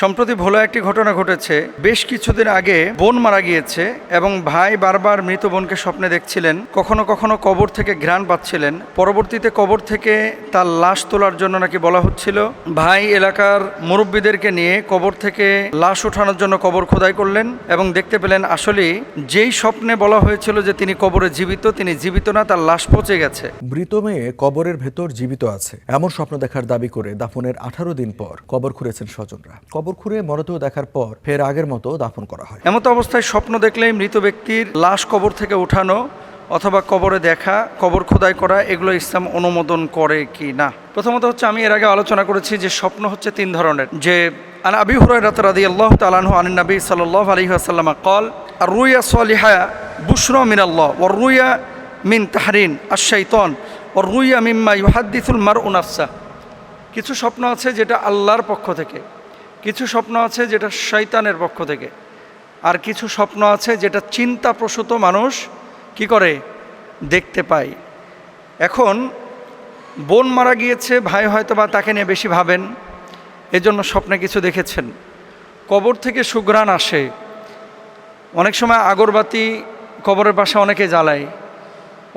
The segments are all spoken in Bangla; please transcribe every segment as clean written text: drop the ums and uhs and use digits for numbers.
সম্প্রতি ভোলা একটি ঘটনা ঘটেছে। বেশ কিছুদিন আগে বোন মারা গিয়েছে এবং ভাই বারবার মৃত বোনকে স্বপ্নে দেখছিলেন, কখনো কখনো কবর থেকে ঘ্রাণ পাচ্ছিলেন। পরবর্তীতে কবর থেকে তার লাশ তোলার জন্য নাকি বলা হচ্ছিল। ভাই এলাকার মুরব্বীদেরকে নিয়ে কবর থেকে লাশ ওঠানোর জন্য কবর খোদাই করলেন এবং দেখতে পেলেন আসলে যেই স্বপ্নে বলা হয়েছিল যে তিনি কবরে জীবিত, তিনি জীবিত না, তার লাশ পচে গেছে। মৃত মেয়ে কবরের ভেতর জীবিত আছে এমন স্বপ্ন দেখার দাবি করে দাফনের 18 দিন পর কবর খুঁড়েছেন স্বজনরা। কবর খুঁড়ে মরদেহ দেখার পর ফের আগের মতো দাফন করা হয়। এমত অবস্থায় স্বপ্ন দেখলেই মৃত ব্যক্তির লাশ কবর থেকে উঠানো অথবা কবরে দেখা, কবর খোদাই করা, এগুলো ইসলাম অনুমোদন করে কি না? প্রথমত হচ্ছে, আমি এর আগে আলোচনা করেছি যে স্বপ্ন হচ্ছে তিন ধরনের। যে আন আবি হুরায়রা রাদিয়াল্লাহু তাআলা আনহু আন নবী সাল্লাল্লাহু আলাইহি ওয়াসাল্লাম قال الرؤيا الصالحة بشرى من الله والرؤيا من تحرين الشيطان والرؤيا مما يحدث المرء نفسه। কিছু স্বপ্ন আছে যেটা আল্লাহর পক্ষ থেকে, কিছু স্বপ্ন আছে যেটা শয়তানের পক্ষ থেকে, আর কিছু স্বপ্ন আছে যেটা চিন্তাপ্রসূত মানুষ কি করে দেখতে পায়। এখন বোন মারা গিয়েছে, ভাই হয়তো বা তাকে নিয়ে বেশি ভাবেন, এজন্য স্বপ্নে কিছু দেখেছেন। কবর থেকে সুঘ্রাণ আসে, অনেক সময় আগরবাতি কবরের পাশে অনেকে জ্বালায়।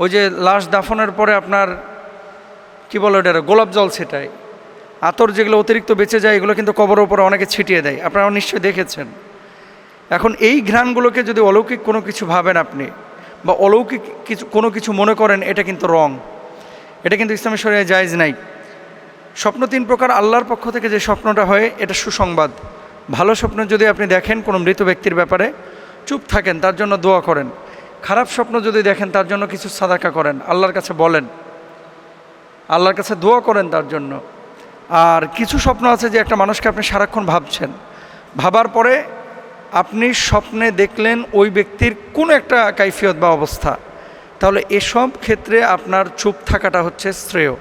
ওই যে লাশ দাফনের পরে আপনার কি বলে ওটা, গোলাপ জল ছিটায়, আতর যেগুলো অতিরিক্ত বেঁচে যায় এগুলো কিন্তু কবরের উপরে অনেকে ছিটিয়ে দেয়, আপনারা নিশ্চয়ই দেখেছেন। এখন এই ঘ্রাণগুলোকে যদি অলৌকিক কোনো কিছু ভাবেন আপনি, বা অলৌকিক কোনো কিছু মনে করেন, এটা কিন্তু রং, এটা কিন্তু ইসলামী শরিয়ায় জায়েজ নাই। স্বপ্ন তিন প্রকার। আল্লাহর পক্ষ থেকে যে স্বপ্নটা হয় এটা সুসংবাদ। ভালো স্বপ্ন যদি আপনি দেখেন কোনো মৃত ব্যক্তির ব্যাপারে, চুপ থাকেন, তার জন্য দোয়া করেন। খারাপ স্বপ্ন যদি দেখেন তার জন্য কিছু সাদাকা করেন, আল্লাহর কাছে বলেন, আল্লাহর কাছে দোয়া করেন তার জন্য। আর কিছু স্বপ্ন আছে যে একটা মানুষকে আপনি সারাক্ষণ ভাবছেন, ভাবার পরে আপনি স্বপ্নে দেখলেন ওই ব্যক্তির কোনো একটা কাইফিয়ত বা অবস্থা, তাহলে এসব ক্ষেত্রে আপনার চুপ থাকাটা হচ্ছে শ্রেয়।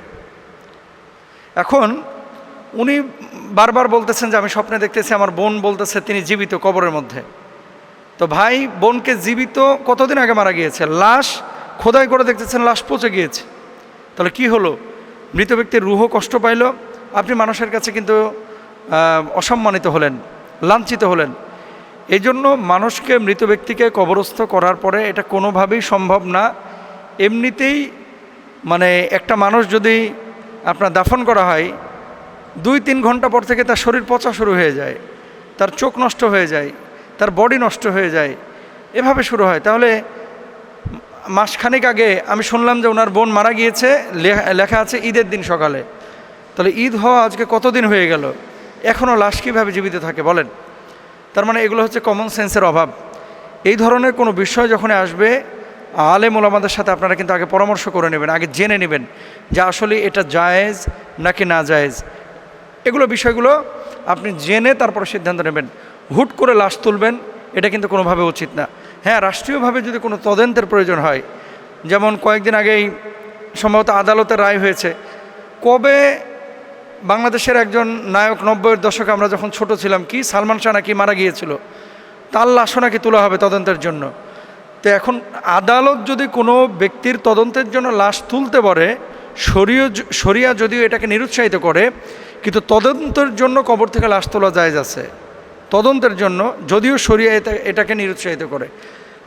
এখন উনি বারবার বলতেছেন যে আমি স্বপ্নে দেখতেছি আমার বোন বলতেছে তিনি জীবিত কবরের মধ্যে। তো ভাই বোনকে জীবিত কতদিন আগে মারা গিয়েছে, লাশ খোদাই করে দেখতেছেন লাশ পচে গিয়েছে। তাহলে কি হলো? মৃত ব্যক্তির রুহ কষ্ট পাইল, আপনি মানুষের কাছে কিন্তু অসম্মানিত হলেন, লাঞ্ছিত হলেন। এই জন্য মানুষকে, মৃত ব্যক্তিকে কবরস্থ করার পরে এটা কোনোভাবেই সম্ভব না। এমনিতেই মানে একটা মানুষ যদি আপনার দাফন করা হয়, 2-3 ঘন্টা পর থেকে তার শরীর পচা শুরু হয়ে যায়, তার চোখ নষ্ট হয়ে যায়, তার বডি নষ্ট হয়ে যায়, এভাবে শুরু হয়। তাহলে মাসখানেক আগে আমি শুনলাম যে ওনার বোন মারা গিয়েছে, লেখা আছে ঈদের দিন সকালে। তাহলে ঈদ হওয়া আজকে কতদিন হয়ে গেল, এখনও লাশ কীভাবে জীবিত থাকে বলেন? তার মানে এগুলো হচ্ছে কমন সেন্সের অভাব। এই ধরনের কোনো বিষয় যখন আসবে, আলেম ওলামাদের সাথে আপনারা কিন্তু আগে পরামর্শ করে নেবেন, আগে জেনে নেবেন যে আসলে এটা জায়েজ নাকি না জায়েজ। এগুলো বিষয়গুলো আপনি জেনে তারপর সিদ্ধান্ত নেবেন। হুট করে লাশ তুলবেন, এটা কিন্তু কোনোভাবে উচিত না। হ্যাঁ, রাষ্ট্রীয়ভাবে যদি কোনো তদন্তের প্রয়োজন হয়, যেমন কয়েকদিন আগেই সম্ভবত আদালতের রায় হয়েছে, কবে বাংলাদেশের একজন নায়ক 90-এর দশকে আমরা যখন ছোট ছিলাম, কি সালমান শাহ নাকি মারা গিয়েছিল, তার লাশও নাকি তোলা হবে তদন্তের জন্য। তো এখন আদালত যদি কোনো ব্যক্তির তদন্তের জন্য লাশ তুলতে পারে, শরিয়া যদিও এটাকে নিরুৎসাহিত করে, কিন্তু তদন্তের জন্য কবর থেকে লাশ তোলা জায়েজ আছে। তদন্তের জন্য যদিও শরিয়া এটাকে নিরুৎসাহিত করে।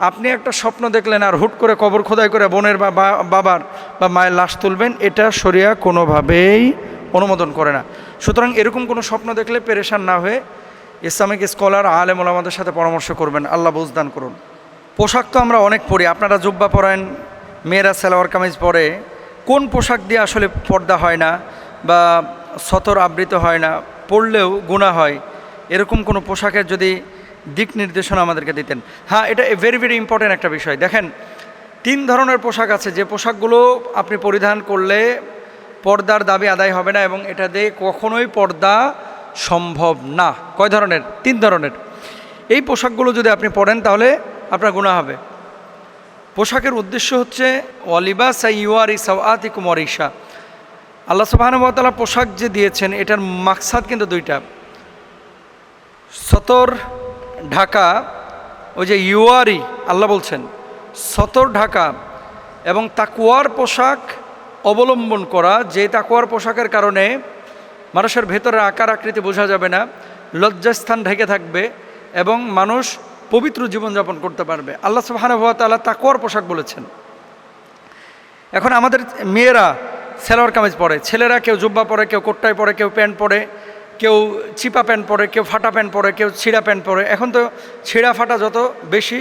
আপনি একটা স্বপ্ন দেখলেন আর হুট করে কবর খোদাই করে বোনের বা বাবার বা মায়ের লাশ তুলবেন, এটা শরিয়া কোনোভাবেই অনুমোদন করে না। সুতরাং এরকম কোনো স্বপ্ন দেখলে পেরেশান না হয়ে ইসলামিক স্কলার, আলেম ওলামাদের সাথে পরামর্শ করবেন। আল্লাহ বুঝদান করুন। পোশাক তো আমরা অনেক পরি, আপনারা জুব্বা পরেন, মেয়েরা সালোয়ার কামিজ পরে। কোন পোশাক দিয়ে আসলে পর্দা হয় না বা সতর আবৃত হয় না, পরলেও গুনাহ হয়, এরকম কোনো পোশাকের যদি দিক নির্দেশনা আমাদেরকে দিতেন। হ্যাঁ, এটা ভেরি ভেরি ইম্পর্ট্যান্ট একটা বিষয়। দেখেন, 3 ধরনের পোশাক আছে যে পোশাকগুলো আপনি পরিধান করলে পর্দার দাবি আদায় হবে না এবং এটা দিয়ে কখনোই পর্দা সম্ভব না। কয় ধরনের? 3 ধরনের। এই পোশাকগুলো যদি আপনি পরেন তাহলে আপনার গুনাহ হবে। পোশাকের উদ্দেশ্য হচ্ছে ওয়ালিবাসা ইউয়ারি সাওআতিকুম ওয়ারিশা। আল্লাহ সুবহানাহু ওয়া তাআলা পোশাক যে দিয়েছেন এটার মাকসাদ কিন্তু 2টা। সতর ঢাকা, ওই যে ইউয়ারি আল্লাহ বলছেন, সতর ঢাকা এবং তাকওয়ার পোশাক অবলম্বন করা, যে তাকওয়ার পোশাকের কারণে মানুষের ভেতরের আকার আকৃতি বোঝা যাবে না, লজ্জাস্থান ঢেকে থাকবে এবং মানুষ পবিত্র জীবনযাপন করতে পারবে। আল্লাহ সুবহানাহু ওয়া তাআলা তাকওয়ার পোশাক বলেছেন। এখন আমাদের মেয়েরা সালোয়ার কামিজ পরে, ছেলেরা কেউ জুব্বা পরে, কেউ কোট্টাই পরে, কেউ প্যান্ট পরে, কেউ চিপা প্যান্ট পরে, কেউ ফাটা প্যান্ট পরে, কেউ ছিঁড়া প্যান্ট পরে। এখন তো ছিঁড়া ফাটা যত বেশি,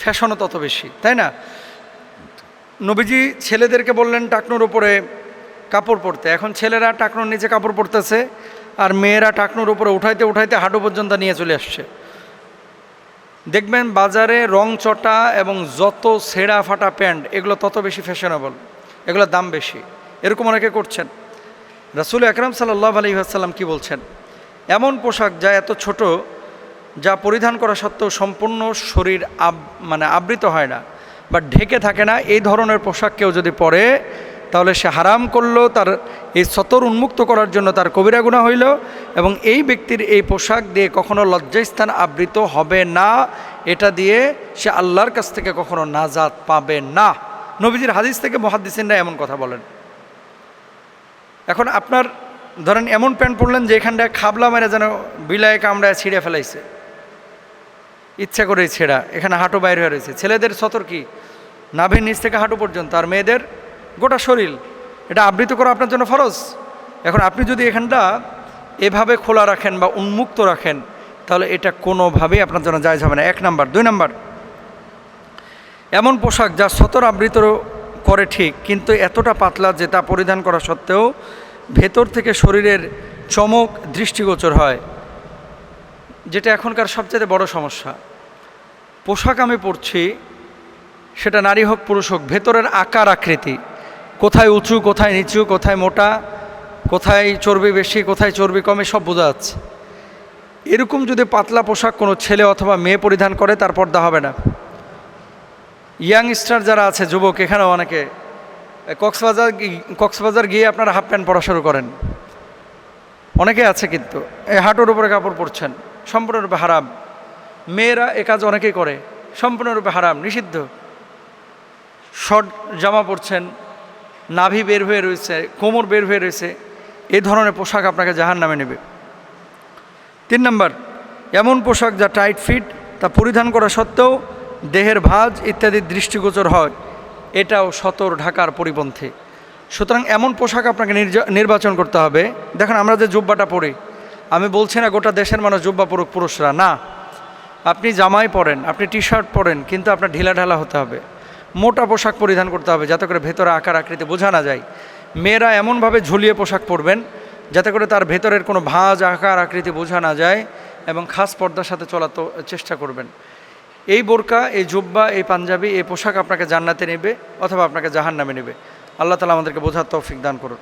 ফ্যাশনও তত বেশি, তাই না? নবীজি ছেলেদেরকে বললেন টাকনুর উপরে কাপড় পরতে, এখন ছেলেরা টাকনুর নিচে কাপড় পরতেছে, আর মেয়েরা টাকনুর উপরে উঠাইতে উঠাইতে হাঁটু পর্যন্ত নিয়ে চলে আসছে। দেখবেন বাজারে রং চটা এবং যত ছেঁড়া ফাটা প্যান্ট এগুলো তত বেশি ফ্যাশনেবল, এগুলোর দাম বেশি। এরকম অনেকে করছেন। রাসূল আকরাম সাল্লাল্লাহু আলাইহি ওয়াসাল্লাম কি বলছেন? এমন পোশাক যা এত ছোট, যা পরিধান করা সত্ত্বেও সম্পূর্ণ শরীর আবৃত হয় না বা ঢেকে থাকে না, এই ধরনের পোশাক কেউ যদি পরে তাহলে সে হারাম করলো, তার এই সতর উন্মুক্ত করার জন্য তার কবিরা গুনাহ হইল, এবং এই ব্যক্তির এই পোশাক দিয়ে কখনো লজ্জাস্থান আবৃত হবে না, এটা দিয়ে সে আল্লাহর কাছ থেকে কখনো নাজাত পাবে না। নবীজির হাদিস থেকে মুহাদ্দিসিনরা এমন কথা বলেন। এখন আপনার ধরেন এমন প্যান্ট পরলেন যে এখানটায় খাবলা মেরে যেন বিলায় কামড়ায় ছিঁড়ে ফেলাইছে, ইচ্ছা করেই ছেঁড়া, এখানে হাঁটু বাইরে হয়ে রয়েছে। ছেলেদের সতর কি নাভির নিচ থেকে হাঁটু পর্যন্ত, আর মেয়েদের গোটা শরীর, এটা আবৃত করা আপনার জন্য ফরজ। এখন আপনি যদি এখানটা এভাবে খোলা রাখেন বা উন্মুক্ত রাখেন তাহলে এটা কোনোভাবেই আপনার জন্য জায়েজ হবে না, 1 নাম্বার। 2 নাম্বার, এমন পোশাক যা সতর আবৃত করে ঠিক, কিন্তু এতটা পাতলা যে তা পরিধান করা সত্ত্বেও ভেতর থেকে শরীরের চমক দৃষ্টিগোচর হয়, যেটা এখনকার সবচেয়ে বড় সমস্যা। পোশাক আমি পরছি, সেটা নারী হোক পুরুষ হোক, ভেতরের আকার আকৃতি, কোথায় উঁচু, কোথায় নিচু, কোথায় মোটা, কোথায় চর্বি বেশি, কোথায় চর্বি কমে, সব বোঝা যাচ্ছে। এরকম যদি পাতলা পোশাক কোনো ছেলে অথবা মেয়ে পরিধান করে তার পর্দা হবে না। ইয়াংস্টার যারা আছে, যুবক, এখানেও অনেকে কক্সবাজার গিয়ে আপনারা হাফ প্যান্ট পরা শুরু করেন, অনেকে আছে, কিন্তু এই হাঁটুর উপরে কাপড় পরছেন, সম্পূর্ণরূপে হারাম। মেয়েরা এ কাজ অনেকেই করে, সম্পূর্ণরূপে হারাম, নিষিদ্ধ। শর্ট জামা পরছেন, নাভি বের হয়ে রয়েছে, কোমর বের হয়ে রয়েছে, এই ধরনের পোশাক আপনাকে জাহান্নামে নেবে। 3 নাম্বার, এমন পোশাক যা টাইট ফিট, তা পরিধান করা সত্ত্বেও দেহের ভাঁজ ইত্যাদি দৃষ্টিগোচর হয়, এটাও সতর ঢাকার পরিপন্থী। সুতরাং এমন পোশাক আপনাকে নির্বাচন করতে হবে। দেখেন আমরা যে জুব্বাটা পরি, আমি বলছি না গোটা দেশের মানুষ জুব্বা পরুক, পুরুষরা না। আপনি জামাই পরেন, আপনি টি শার্ট পরেন, কিন্তু আপনার ঢিলা ঢালা হতে হবে, মোটা পোশাক পরিধান করতে হবে যাতে করে ভেতরে আকার আকৃতি বোঝা না যায়। মেয়েরা এমনভাবে ঝুলিয়ে পোশাক পরবেন যাতে করে তার ভেতরের কোনো ভাঁজ আকার আকৃতি বোঝা না যায়, এবং খাস পর্দার সাথে চলার চেষ্টা করবেন। এই বোরকা, এই জুব্বা, এই পাঞ্জাবি, এই পোশাক আপনাকে জান্নাতে নেবে অথবা আপনাকে জাহান্নামে নেবে। আল্লাহ তাআলা আমাদেরকে বোঝার তৌফিক দান করুন।